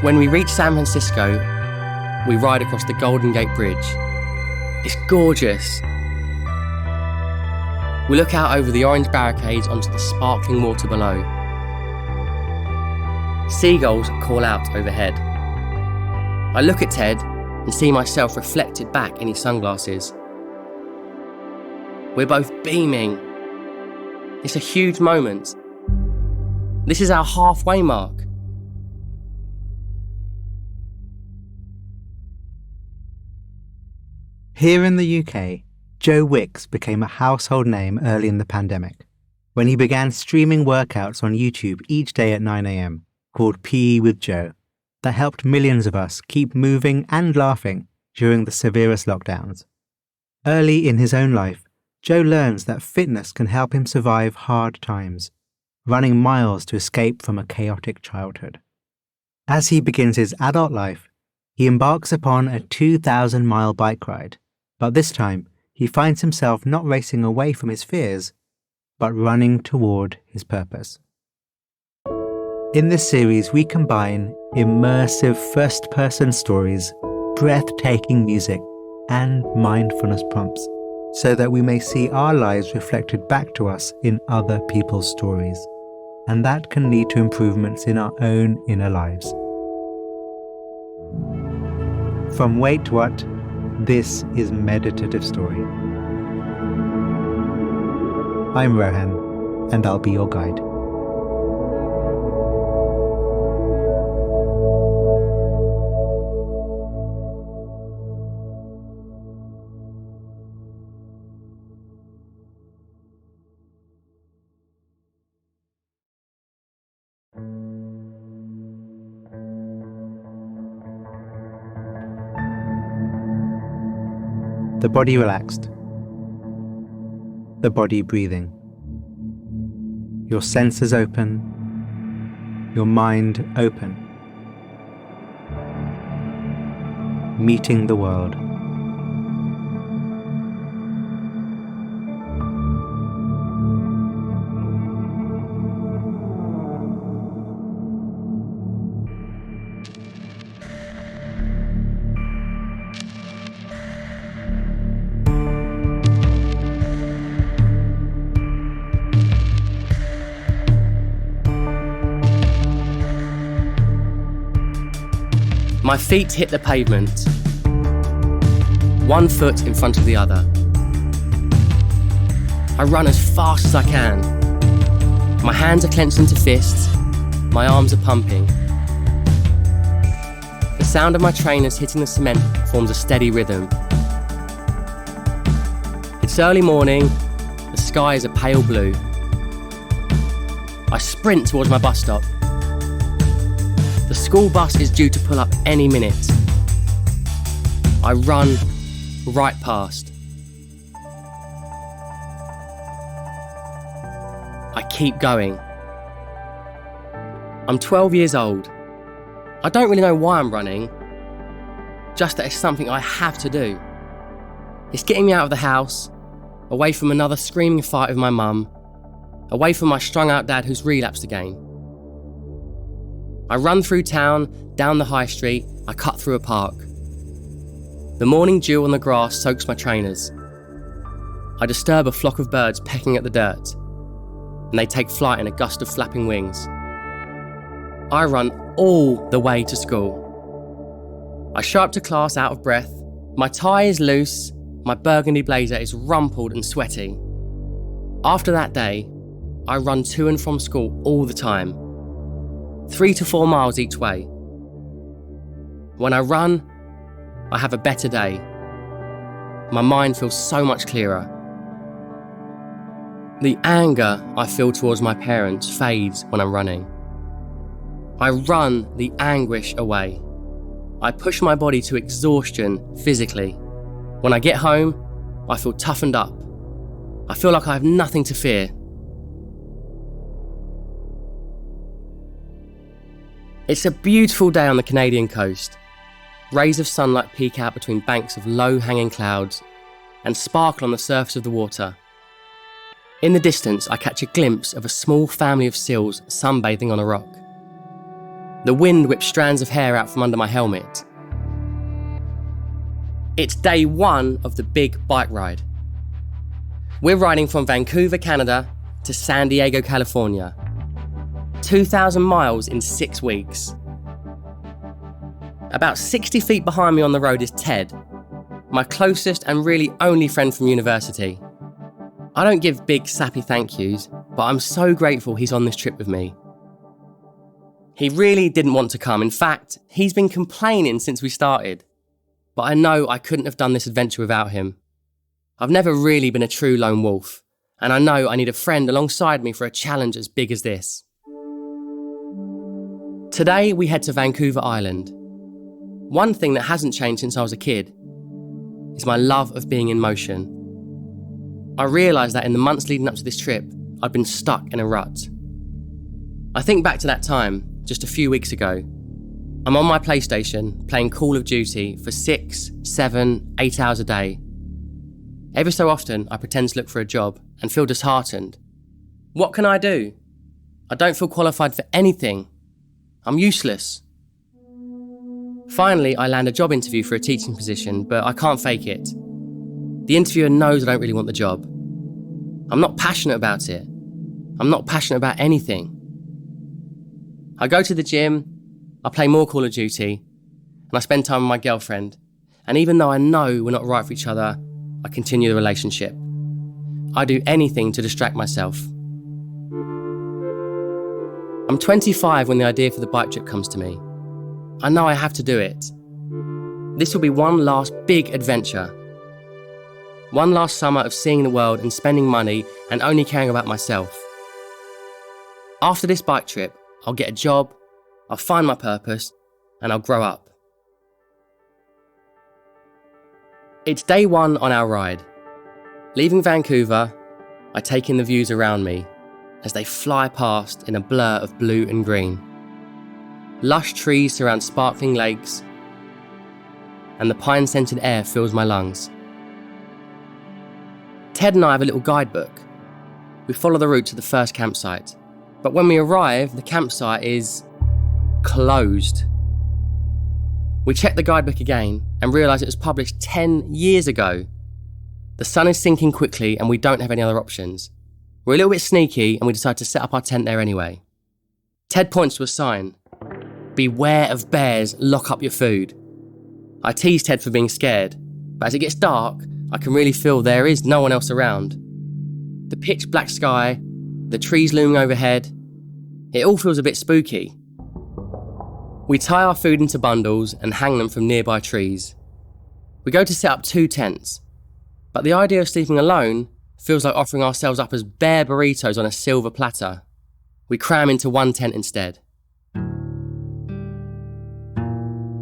When we reach San Francisco, we ride across the Golden Gate Bridge. It's gorgeous. We look out over the orange barricades onto the sparkling water below. Seagulls call out overhead. I look at Ted and see myself reflected back in his sunglasses. We're both beaming. It's a huge moment. This is our halfway mark. Here in the UK, Joe Wicks became a household name early in the pandemic, when he began streaming workouts on YouTube each day at 9 a.m, called PE with Joe, that helped millions of us keep moving and laughing during the severest lockdowns. Early in his own life, Joe learns that fitness can help him survive hard times, running miles to escape from a chaotic childhood. As he begins his adult life, he embarks upon a 2,000-mile bike ride, but this time he finds himself not racing away from his fears, but running toward his purpose. In this series, we combine immersive first-person stories, breathtaking music, and mindfulness prompts, so that we may see our lives reflected back to us in other people's stories, and that can lead to improvements in our own inner lives. From Wait What? This is Meditative Story. I'm Rohan, and I'll be your guide. The body relaxed, the body breathing, your senses open, your mind open, meeting the world. My feet hit the pavement, one foot in front of the other. I run as fast as I can. My hands are clenched into fists, my arms are pumping. The sound of my trainers hitting the cement forms a steady rhythm. It's early morning, the sky is a pale blue. I sprint towards my bus stop. The school bus is due to pull up any minute. I run right past. I keep going. I'm 12 years old. I don't really know why I'm running, just that it's something I have to do. It's getting me out of the house, away from another screaming fight with my mum, away from my strung out dad who's relapsed again. I run through town, down the high street, I cut through a park. The morning dew on the grass soaks my trainers. I disturb a flock of birds pecking at the dirt, and they take flight in a gust of flapping wings. I run all the way to school. I show up to class out of breath, my tie is loose, my burgundy blazer is rumpled and sweaty. After that day, I run to and from school all the time. 3 to 4 miles each way. When I run, I have a better day. My mind feels so much clearer. The anger I feel towards my parents fades when I'm running. I run the anguish away. I push my body to exhaustion physically. When I get home, I feel toughened up. I feel like I have nothing to fear. It's a beautiful day on the Canadian coast. Rays of sunlight peek out between banks of low-hanging clouds and sparkle on the surface of the water. In the distance, I catch a glimpse of a small family of seals sunbathing on a rock. The wind whips strands of hair out from under my helmet. It's day one of the big bike ride. We're riding from Vancouver, Canada to San Diego, California. 2,000 miles in 6 weeks. About 60 feet behind me on the road is Ted, my closest and really only friend from university. I don't give big sappy thank yous, but I'm so grateful he's on this trip with me. He really didn't want to come. In fact, he's been complaining since we started. But I know I couldn't have done this adventure without him. I've never really been a true lone wolf, and I know I need a friend alongside me for a challenge as big as this. Today we head to Vancouver Island. One thing that hasn't changed since I was a kid is my love of being in motion. I realised that in the months leading up to this trip, I'd been stuck in a rut. I think back to that time, just a few weeks ago. I'm on my PlayStation, playing Call of Duty for 6, 7, 8 hours a day. Every so often, I pretend to look for a job and feel disheartened. What can I do? I don't feel qualified for anything. I'm useless. Finally, I land a job interview for a teaching position, but I can't fake it. The interviewer knows I don't really want the job. I'm not passionate about it. I'm not passionate about anything. I go to the gym, I play more Call of Duty, and I spend time with my girlfriend. And even though I know we're not right for each other, I continue the relationship. I do anything to distract myself. I'm 25 when the idea for the bike trip comes to me. I know I have to do it. This will be one last big adventure. One last summer of seeing the world and spending money and only caring about myself. After this bike trip, I'll get a job, I'll find my purpose, and I'll grow up. It's day one on our ride. Leaving Vancouver, I take in the views around me as they fly past in a blur of blue and green. Lush trees surround sparkling lakes, and the pine-scented air fills my lungs. Ted and I have a little guidebook. We follow the route to the first campsite, but when we arrive, the campsite is closed. We check the guidebook again and realise it was published 10 years ago. The sun is sinking quickly and we don't have any other options. We're a little bit sneaky and we decide to set up our tent there anyway. Ted points to a sign. Beware of bears, lock up your food. I tease Ted for being scared, but as it gets dark, I can really feel there is no one else around. The pitch black sky, the trees looming overhead, it all feels a bit spooky. We tie our food into bundles and hang them from nearby trees. We go to set up 2 tents, but the idea of sleeping alone feels like offering ourselves up as bear burritos on a silver platter. We cram into 1 tent instead.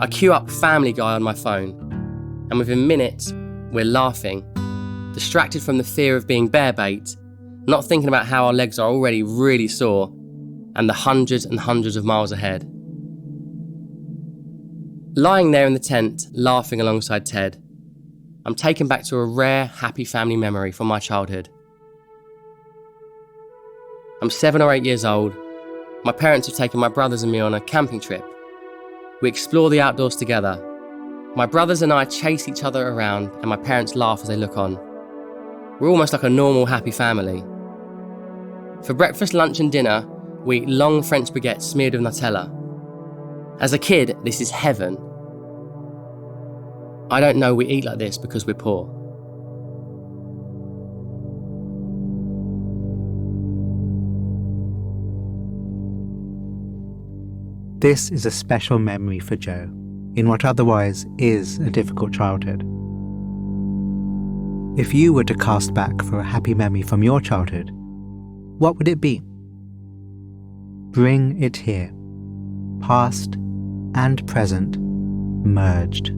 I queue up Family Guy on my phone, and within minutes, we're laughing, distracted from the fear of being bear bait, not thinking about how our legs are already really sore, and the hundreds and hundreds of miles ahead. Lying there in the tent, laughing alongside Ted, I'm taken back to a rare, happy family memory from my childhood. I'm 7 or 8 years old. My parents have taken my brothers and me on a camping trip. We explore the outdoors together. My brothers and I chase each other around and my parents laugh as they look on. We're almost like a normal, happy family. For breakfast, lunch and dinner, we eat long French baguettes smeared with Nutella. As a kid, this is heaven. I don't know we eat like this because we're poor. This is a special memory for Joe, in what otherwise is a difficult childhood. If you were to cast back for a happy memory from your childhood, what would it be? Bring it here, past and present merged.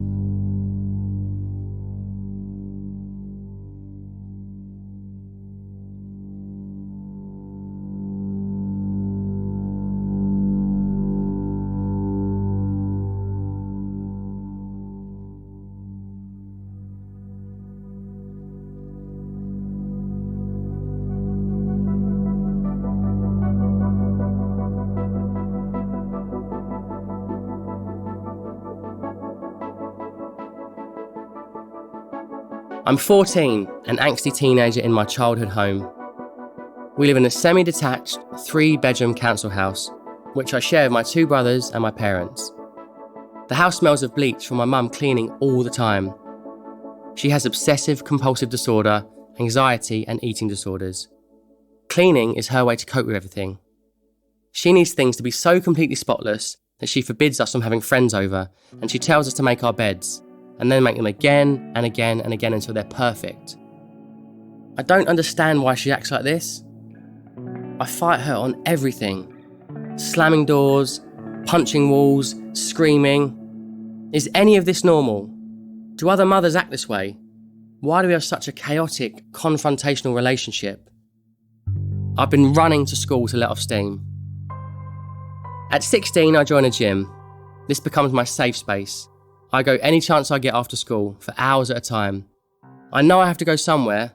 I'm 14, an angsty teenager in my childhood home. We live in a semi-detached, 3-bedroom council house, which I share with my 2 brothers and my parents. The house smells of bleach from my mum cleaning all the time. She has obsessive compulsive disorder, anxiety and eating disorders. Cleaning is her way to cope with everything. She needs things to be so completely spotless that she forbids us from having friends over, and she tells us to make our beds, and then make them again and again and again until they're perfect. I don't understand why she acts like this. I fight her on everything. Slamming doors, punching walls, screaming. Is any of this normal? Do other mothers act this way? Why do we have such a chaotic, confrontational relationship? I've been running to school to let off steam. At 16, I join a gym. This becomes my safe space. I go any chance I get after school, for hours at a time. I know I have to go somewhere,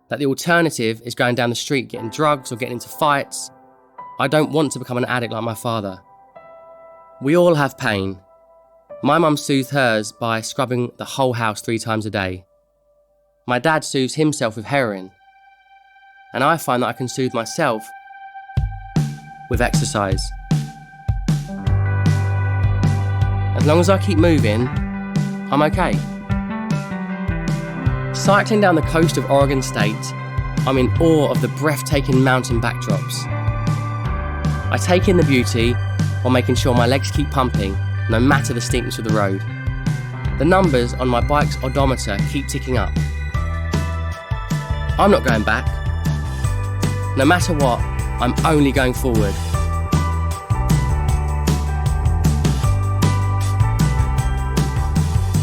that the alternative is going down the street getting drugs or getting into fights. I don't want to become an addict like my father. We all have pain. My mum soothes hers by scrubbing the whole house 3 times a day. My dad soothes himself with heroin. And I find that I can soothe myself with exercise. As long as I keep moving, I'm okay. Cycling down the coast of Oregon State, I'm in awe of the breathtaking mountain backdrops. I take in the beauty while making sure my legs keep pumping, no matter the steepness of the road. The numbers on my bike's odometer keep ticking up. I'm not going back. No matter what, I'm only going forward.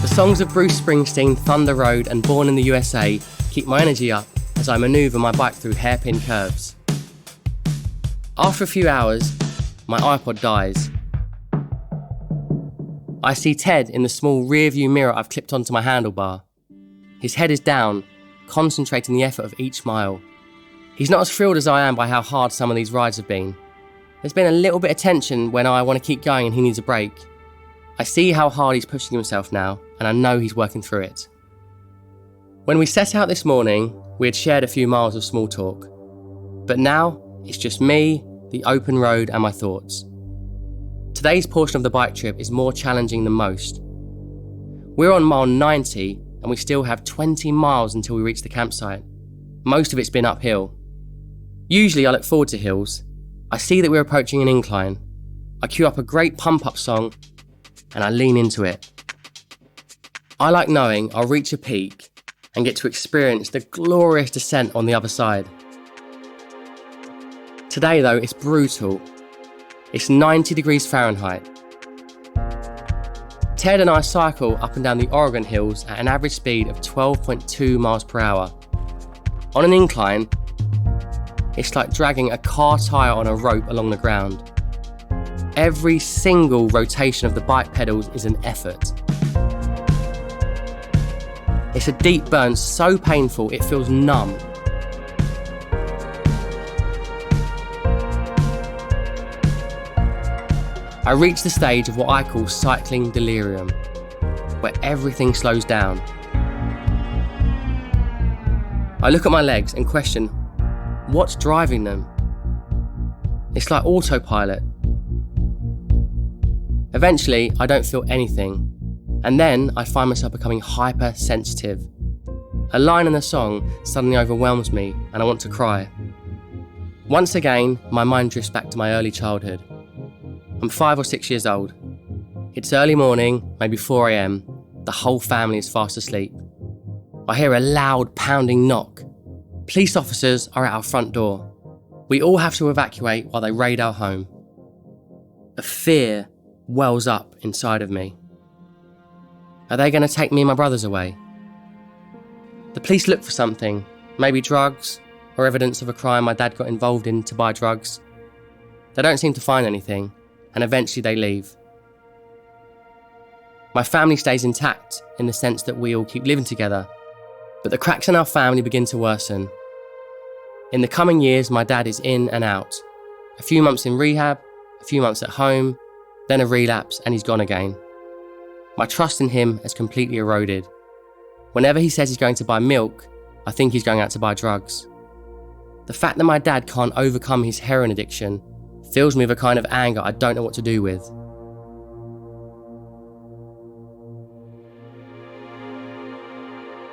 The songs of Bruce Springsteen, Thunder Road and Born in the USA keep my energy up as I manoeuvre my bike through hairpin curves. After a few hours, my iPod dies. I see Ted in the small rear-view mirror I've clipped onto my handlebar. His head is down, concentrating the effort of each mile. He's not as thrilled as I am by how hard some of these rides have been. There's been a little bit of tension when I want to keep going and he needs a break. I see how hard he's pushing himself now, and I know he's working through it. When we set out this morning, we had shared a few miles of small talk. But now, it's just me, the open road and my thoughts. Today's portion of the bike trip is more challenging than most. We're on mile 90, and we still have 20 miles until we reach the campsite. Most of it's been uphill. Usually I look forward to hills. I see that we're approaching an incline. I cue up a great pump-up song, and I lean into it. I like knowing I'll reach a peak and get to experience the glorious descent on the other side. Today though, it's brutal. It's 90 degrees Fahrenheit. Ted and I cycle up and down the Oregon hills at an average speed of 12.2 miles per hour. On an incline, it's like dragging a car tyre on a rope along the ground. Every single rotation of the bike pedals is an effort. It's a deep burn so painful it feels numb. I reach the stage of what I call cycling delirium, where everything slows down. I look at my legs and question, what's driving them? It's like autopilot. Eventually, I don't feel anything, and then I find myself becoming hypersensitive. A line in the song suddenly overwhelms me and I want to cry. Once again, my mind drifts back to my early childhood. I'm 5 or 6 years old. It's early morning, maybe 4 a.m. The whole family is fast asleep. I hear a loud pounding knock. Police officers are at our front door. We all have to evacuate while they raid our home. A fear wells up inside of me. Are they going to take me and my brothers away? The police look for something, maybe drugs or evidence of a crime my dad got involved in to buy drugs. They don't seem to find anything, and eventually they leave. My family stays intact in the sense that we all keep living together, but the cracks in our family begin to worsen. In the coming years, my dad is in and out. A few months in rehab, a few months at home, then a relapse, and he's gone again. My trust in him has completely eroded. Whenever he says he's going to buy milk, I think he's going out to buy drugs. The fact that my dad can't overcome his heroin addiction fills me with a kind of anger I don't know what to do with.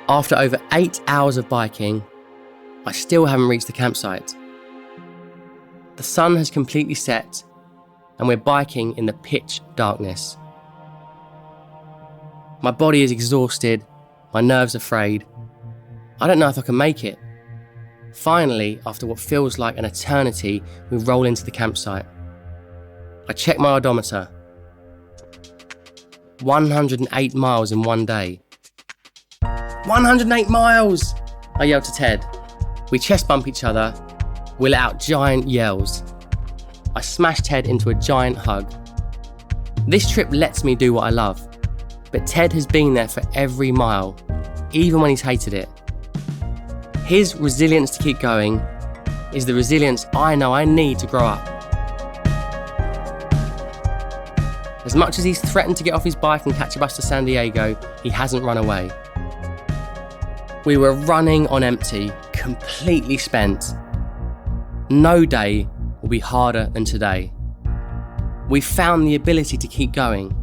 After over 8 hours of biking, I still haven't reached the campsite. The sun has completely set and we're biking in the pitch darkness. My body is exhausted, my nerves are frayed. I don't know if I can make it. Finally, after what feels like an eternity, we roll into the campsite. I check my odometer. 108 miles in one day. 108 miles! I yell to Ted. We chest bump each other. We let out giant yells. I smash Ted into a giant hug. This trip lets me do what I love, but Ted has been there for every mile, even when he's hated it. His resilience to keep going is the resilience I know I need to grow up. As much as he's threatened to get off his bike and catch a bus to San Diego, he hasn't run away. We were running on empty, completely spent. No day will be harder than today. We found the ability to keep going.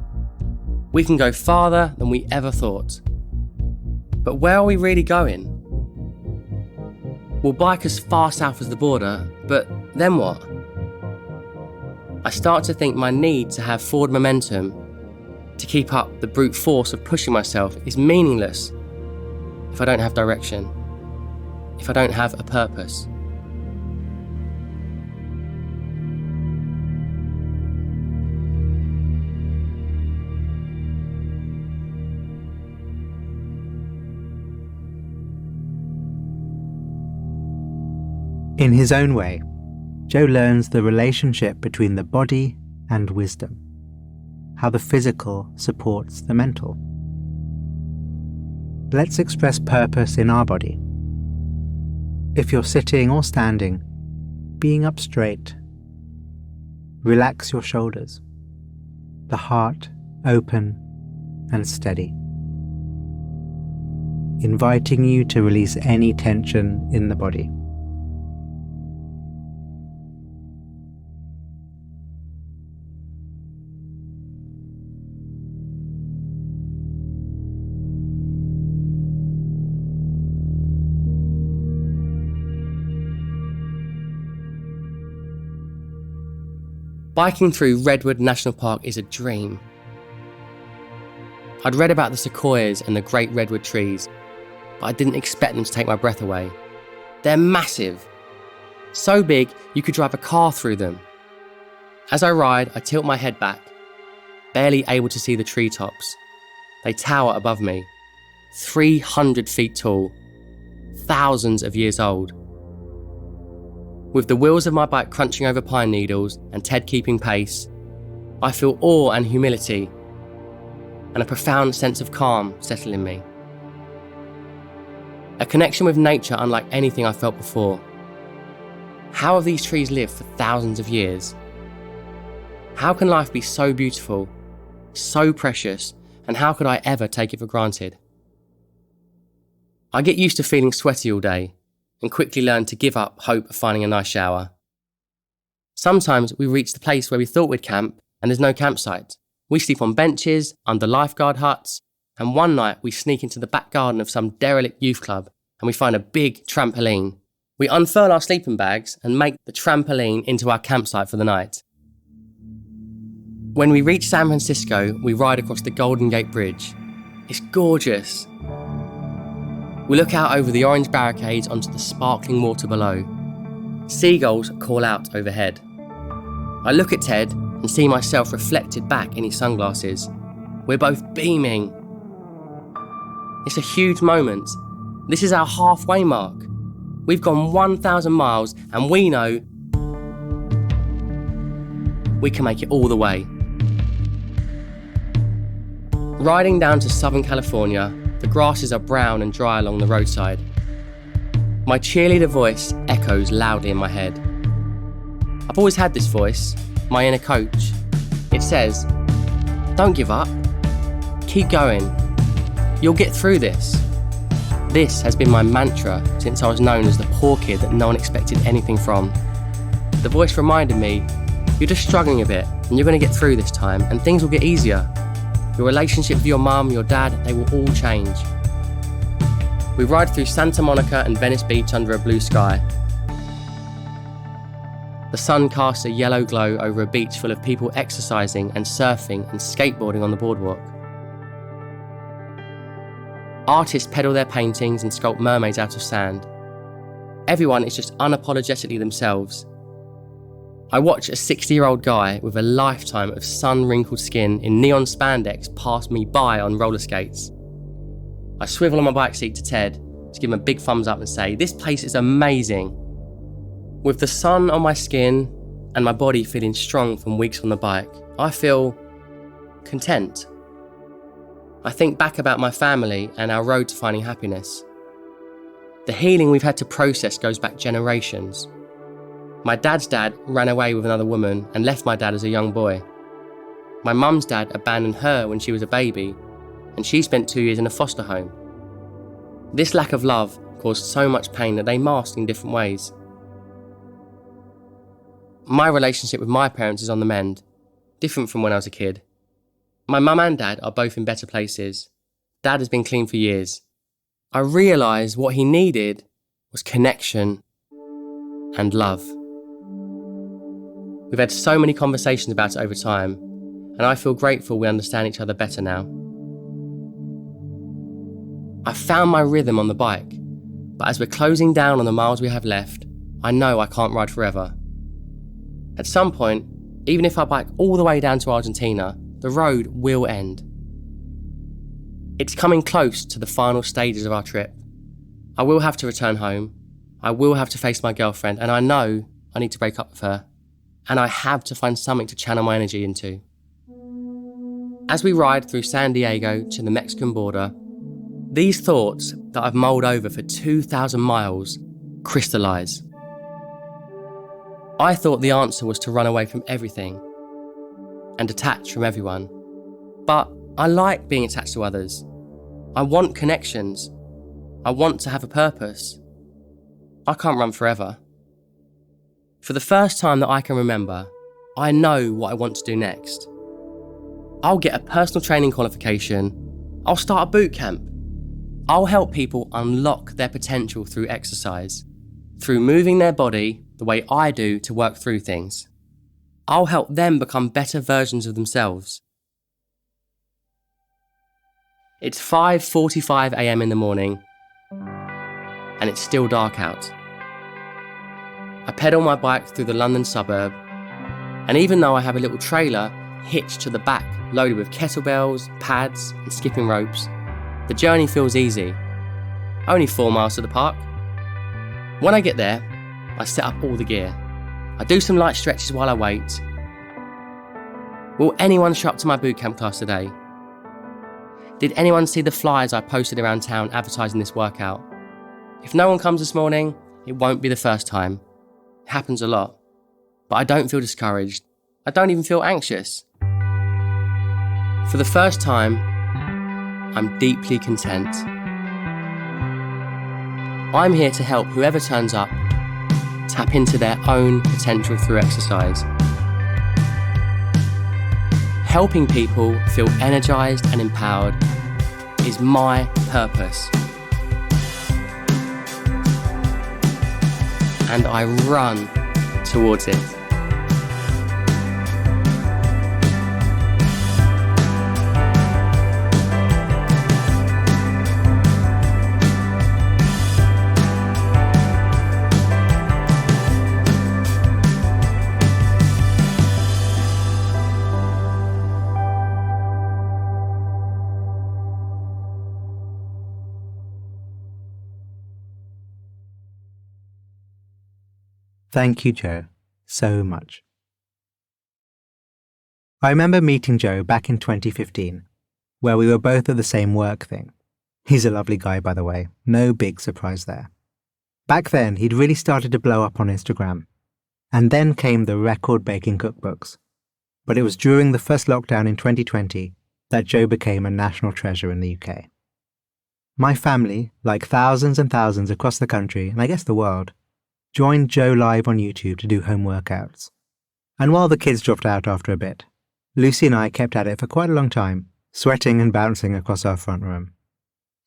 We can go farther than we ever thought. But where are we really going? We'll bike as far south as the border, but then what? I start to think my need to have forward momentum, to keep up the brute force of pushing myself, is meaningless if I don't have direction, if I don't have a purpose. In his own way, Joe learns the relationship between the body and wisdom, how the physical supports the mental. Let's express purpose in our body. If you're sitting or standing, being up straight, relax your shoulders, the heart open and steady, inviting you to release any tension in the body. Biking through Redwood National Park is a dream. I'd read about the sequoias and the great redwood trees, but I didn't expect them to take my breath away. They're massive. So big you could drive a car through them. As I ride, I tilt my head back, barely able to see the treetops. They tower above me, 300 feet tall, thousands of years old. With the wheels of my bike crunching over pine needles and Ted keeping pace, I feel awe and humility, and a profound sense of calm settle in me. A connection with nature unlike anything I felt before. How have these trees lived for thousands of years? How can life be so beautiful, so precious, and how could I ever take it for granted? I get used to feeling sweaty all day, and quickly learn to give up hope of finding a nice shower. Sometimes we reach the place where we thought we'd camp and there's no campsite. We sleep on benches, under lifeguard huts, and one night we sneak into the back garden of some derelict youth club and we find a big trampoline. We unfurl our sleeping bags and make the trampoline into our campsite for the night. When we reach San Francisco, we ride across the Golden Gate Bridge. It's gorgeous. We look out over the orange barricades onto the sparkling water below. Seagulls call out overhead. I look at Ted and see myself reflected back in his sunglasses. We're both beaming. It's a huge moment. This is our halfway mark. We've gone 1,000 miles and we know we can make it all the way. Riding down to Southern California, the grasses are brown and dry along the roadside. My cheerleader voice echoes loudly in my head. I've always had this voice, my inner coach. It says, "Don't give up. Keep going. You'll get through this. This has been my mantra since I was known as the poor kid that no one expected anything from. The voice reminded me, you're just struggling a bit and you're going to get through this time and things will get easier. Your relationship with your mum, your dad, they will all change. We ride through Santa Monica and Venice Beach under a blue sky. The sun casts a yellow glow over a beach full of people exercising and surfing and skateboarding on the boardwalk. Artists pedal their paintings and sculpt mermaids out of sand. Everyone is just unapologetically themselves. I watch a 60-year-old guy with a lifetime of sun-wrinkled skin in neon spandex pass me by on roller skates. I swivel on my bike seat to Ted to give him a big thumbs up and say, this place is amazing. With the sun on my skin and my body feeling strong from weeks on the bike, I feel content. I think back about my family and our road to finding happiness. The healing we've had to process goes back generations. My dad's dad ran away with another woman and left my dad as a young boy. My mum's dad abandoned her when she was a baby, and she spent 2 years in a foster home. This lack of love caused so much pain that they masked in different ways. My relationship with my parents is on the mend, different from when I was a kid. My mum and dad are both in better places. Dad has been clean for years. I realised what he needed was connection and love. We've had so many conversations about it over time, and I feel grateful we understand each other better now. I found my rhythm on the bike, but as we're closing down on the miles we have left, I know I can't ride forever. At some point, even if I bike all the way down to Argentina, the road will end. It's coming close to the final stages of our trip. I will have to return home. I will have to face my girlfriend, and I know I need to break up with her. And I have to find something to channel my energy into. As we ride through San Diego to the Mexican border, these thoughts that I've mulled over for 2,000 miles crystallise. I thought the answer was to run away from everything and detach from everyone. But I like being attached to others. I want connections. I want to have a purpose. I can't run forever. For the first time that I can remember, I know what I want to do next. I'll get a personal training qualification. I'll start a boot camp. I'll help people unlock their potential through exercise, through moving their body the way I do to work through things. I'll help them become better versions of themselves. It's 5:45 a.m. in the morning, and it's still dark out. I pedal my bike through the London suburb, and even though I have a little trailer hitched to the back loaded with kettlebells, pads and skipping ropes, the journey feels easy. Only 4 miles to the park. When I get there, I set up all the gear. I do some light stretches while I wait. Will anyone show up to my bootcamp class today? Did anyone see the flyers I posted around town advertising this workout? If no one comes this morning, it won't be the first time. It happens a lot. But I don't feel discouraged. I don't even feel anxious. For the first time, I'm deeply content. I'm here to help whoever turns up tap into their own potential through exercise. Helping people feel energized and empowered is my purpose. And I run towards it. Thank you, Joe, so much. I remember meeting Joe back in 2015, where we were both at the same work thing. He's a lovely guy, by the way, no big surprise there. Back then, he'd really started to blow up on Instagram. And then came the record baking cookbooks. But it was during the first lockdown in 2020 that Joe became a national treasure in the UK. My family, like thousands and thousands across the country, and I guess the world, joined Joe live on YouTube to do home workouts. And while the kids dropped out after a bit, Lucy and I kept at it for quite a long time, sweating and bouncing across our front room.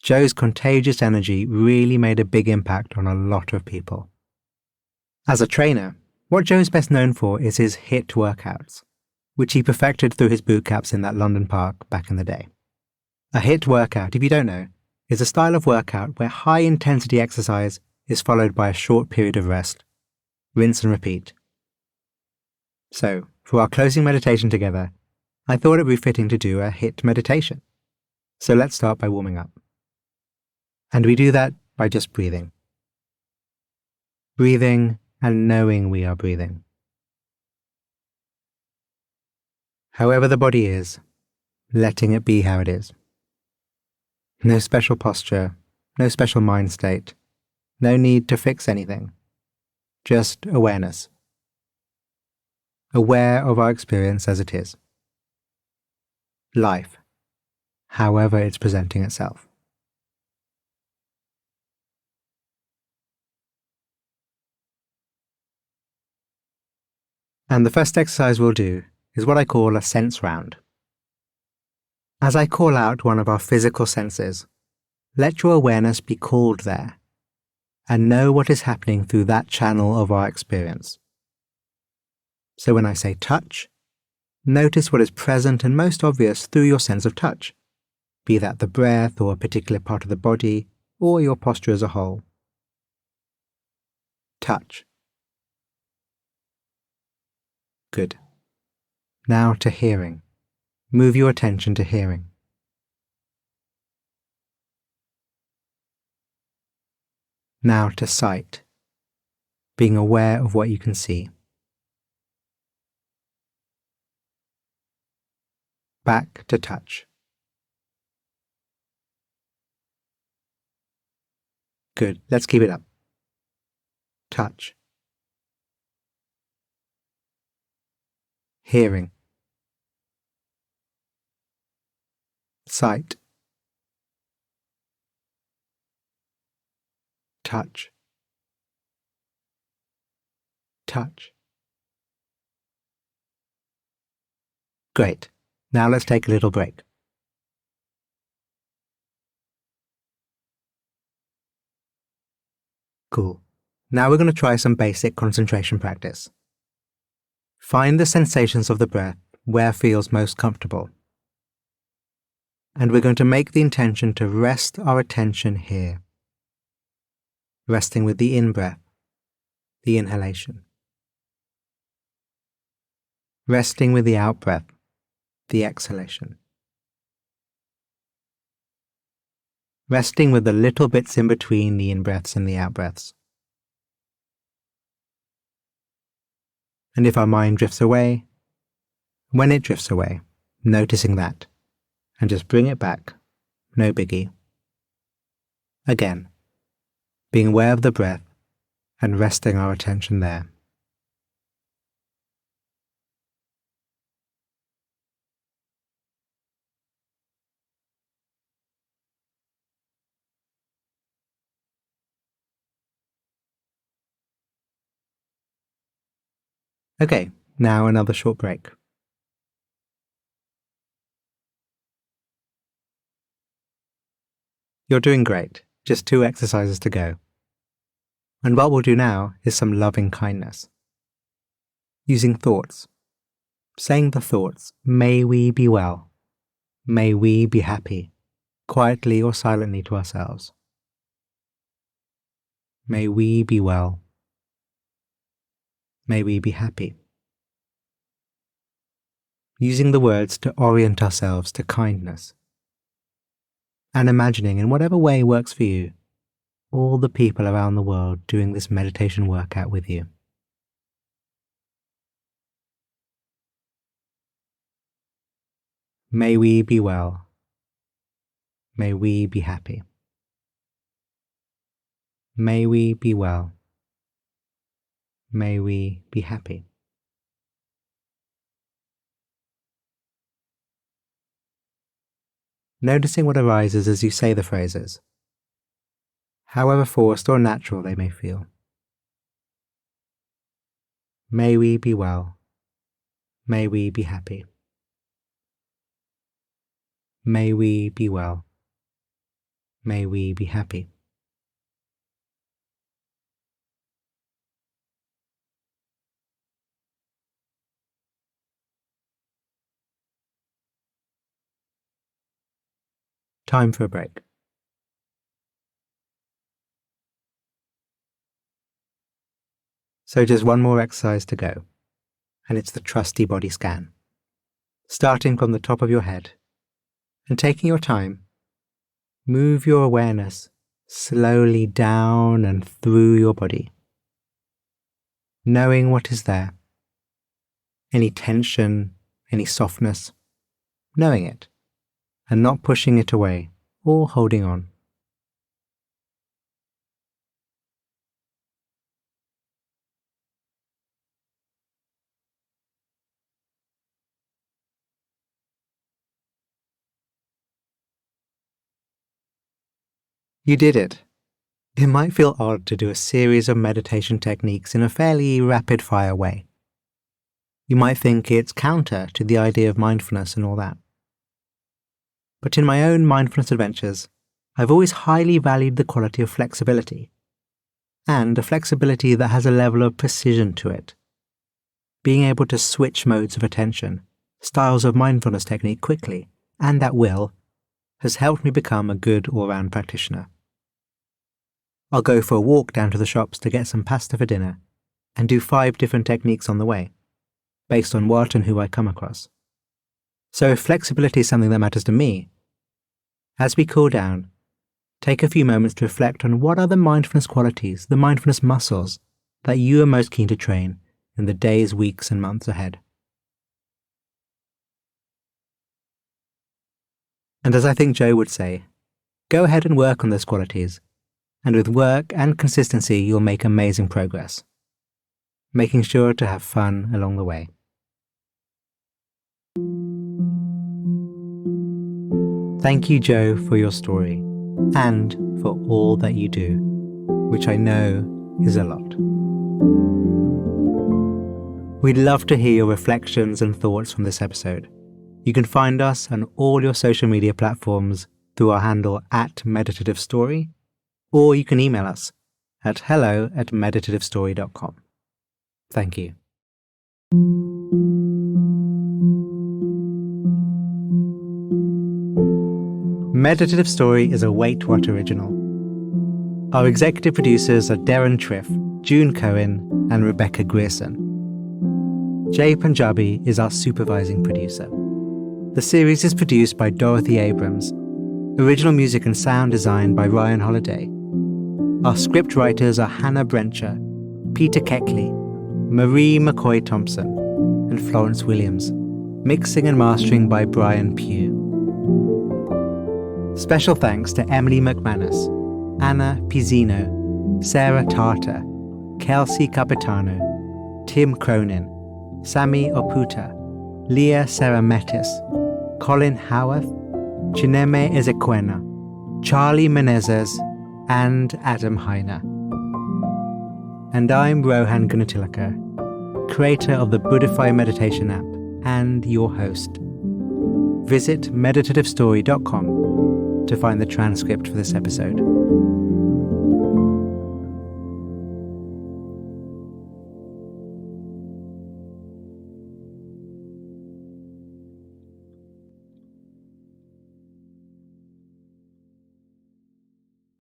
Joe's contagious energy really made a big impact on a lot of people. As a trainer, what Joe's best known for is his HIIT workouts, which he perfected through his boot camps in that London park back in the day. A HIIT workout, if you don't know, is a style of workout where high-intensity exercise is followed by a short period of rest. Rinse and repeat. So, for our closing meditation together, I thought it would be fitting to do a HIIT meditation. So let's start by warming up. And we do that by just breathing. Breathing and knowing we are breathing. However the body is, letting it be how it is. No special posture, no special mind state, no need to fix anything. Just awareness. Aware of our experience as it is. Life, however it's presenting itself. And the first exercise we'll do is what I call a sense round. As I call out one of our physical senses, let your awareness be called there, and know what is happening through that channel of our experience. So when I say touch, notice what is present and most obvious through your sense of touch, be that the breath or a particular part of the body or your posture as a whole. Touch. Good. Now to hearing. Move your attention to hearing. Now to sight. Being aware of what you can see. Back to touch. Good. Let's keep it up. Touch. Hearing. Sight. Touch. Touch. Great. Now let's take a little break. Cool. Now we're going to try some basic concentration practice. Find the sensations of the breath where feels most comfortable. And we're going to make the intention to rest our attention here. Resting with the in-breath, the inhalation. Resting with the out-breath, the exhalation. Resting with the little bits in between the in-breaths and the out-breaths. And if our mind drifts away, when it drifts away, noticing that, and just bring it back, no biggie. Again, being aware of the breath and resting our attention there. Okay, now another short break. You're doing great, just 2 exercises to go. And what we'll do now is some loving kindness. Using thoughts. Saying the thoughts, may we be well, may we be happy, quietly or silently to ourselves. May we be well. May we be happy. Using the words to orient ourselves to kindness. And imagining, in whatever way works for you, all the people around the world doing this meditation workout with you. May we be well. May we be happy. May we be well. May we be happy. Noticing what arises as you say the phrases, however forced or natural they may feel. May we be well. May we be happy. May we be well. May we be happy. Time for a break. So just one more exercise to go, and it's the trusty body scan. Starting from the top of your head, and taking your time, move your awareness slowly down and through your body, knowing what is there, any tension, any softness, knowing it, and not pushing it away or holding on. You did it. It might feel odd to do a series of meditation techniques in a fairly rapid-fire way. You might think it's counter to the idea of mindfulness and all that. But in my own mindfulness adventures, I've always highly valued the quality of flexibility, and a flexibility that has a level of precision to it. Being able to switch modes of attention, styles of mindfulness technique quickly, and at will, has helped me become a good all-round practitioner. I'll go for a walk down to the shops to get some pasta for dinner, and do 5 different techniques on the way, based on what and who I come across. So if flexibility is something that matters to me, as we cool down, take a few moments to reflect on what are the mindfulness qualities, the mindfulness muscles, that you are most keen to train in the days, weeks, and months ahead. And as I think Joe would say, go ahead and work on those qualities, and with work and consistency you'll make amazing progress, making sure to have fun along the way. Thank you, Joe, for your story, and for all that you do, which I know is a lot. We'd love to hear your reflections and thoughts from this episode. You can find us on all your social media platforms through our handle @Meditative Story, or you can email us at hello@meditativestory.com. Thank you. Meditative Story is a Wait What original. Our executive producers are Darren Triff, June Cohen, and Rebecca Grierson. Jay Punjabi is our supervising producer. The series is produced by Dorothy Abrams. Original music and sound design by Ryan Holiday. Our script writers are Hannah Brencher, Peter Keckley, Marie McCoy Thompson, and Florence Williams. Mixing and mastering by Brian Pugh. Special thanks to Emily McManus, Anna Pizzino, Sarah Tartar, Kelsey Capitano, Tim Cronin, Sami Oputa, Leah Sarametis, Colin Howarth, Chineme Ezequena, Charlie Menezes, and Adam Heiner. And I'm Rohan Gunatillake, creator of the Buddhify meditation app and your host. Visit meditativestory.com to find the transcript for this episode.